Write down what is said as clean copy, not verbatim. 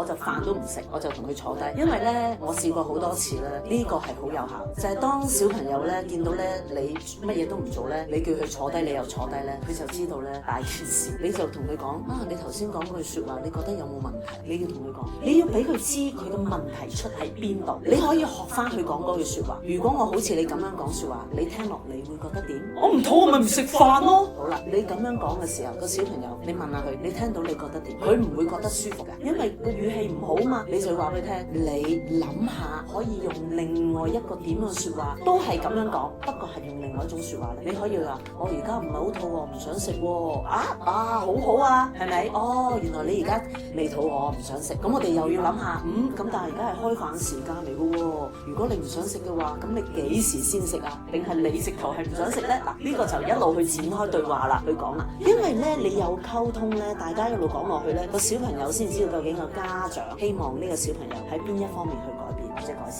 我就飯都唔食，我就同佢坐低，因為咧我試過好多次咧，呢個係好有效，就係當小朋友咧見到咧你乜嘢都唔做咧，你叫佢坐低，你又坐低咧，佢就知道咧大件事，你就同佢講啊，你頭先講句説話，你覺得有冇問題？你要同佢講，你要俾佢知佢嘅問題出喺邊度，你可以學翻佢講嗰句説話。如果我好似你咁樣講説話，你聽落你會覺得點？我唔肚餓咪唔食飯咯。好啦，你咁樣講嘅時候，個小朋友你問下佢，你聽到你覺得點？佢唔會覺得舒服嘅，因為個語氣唔好嘛。你就話俾佢聽，你諗下可以用另外一個點嘅説話，都係咁樣講，不過係用另外一種説話咧。你可以話我而家唔係好肚餓，唔想食喎。好好啊，係咪？哦，原來你而家未肚餓，唔想食。咁我哋又要諗下，咁但係而家係開飯時間嚟嘅喎。如果你唔想食嘅話，咁你幾時先食啊？定係你直頭係唔想食咧？嗱，呢個就一路去展開對話啦，去講啦。因為咧你有溝通咧，大家一路講落去咧，個小朋友先知道究竟個家長希望呢個小朋友喺邊一方面去改變或者改善。